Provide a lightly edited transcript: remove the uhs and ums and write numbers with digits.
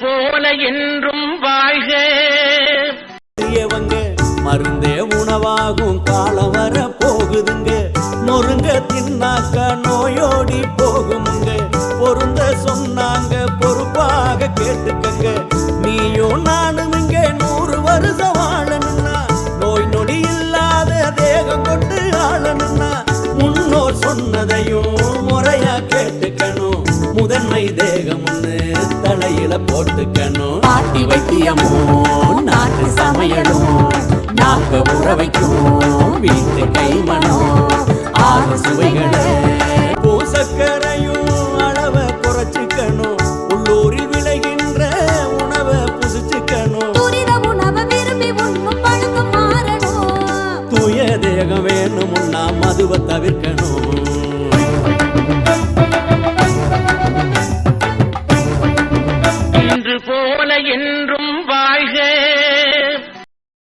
போல என்றும் வாழ்க. மருந்தே உணவாகும் காலம் வர போகுதுங்க. நொறுங்க தின்னாக்க நோயோடி போகுமுங்க. பொருந்த சொன்னாங்க பொறுப்பாக கேட்டுக்கங்க. நீயும் நானும் இங்க 100 வருஷம் வாழணும்னா, நோய் நொடி இல்லாத தேகம் கொண்டு ஆளணும்னா, முன்னோர் சொன்னதையும் முறையா கேட்டுக்கணும். முதன்மை தேகம் ஒண்ணு தலையில போட்டுக்கணும். பாட்டி வைத்தியமும் நாட்டு சமையலும் நாக்க உற வைக்கும் வீட்டு கைமணம். 6 சுவைகளை பூசக்கரையும் அளவை குறைச்சிக்கணும். உள்ளூரில் விளைகின்ற உணவை புசிச்சுக்கணும். தூய தேகம் வேணும்னா மதுவை தவிர்க்கணும். இன்று போல என்றும் வாழ்க.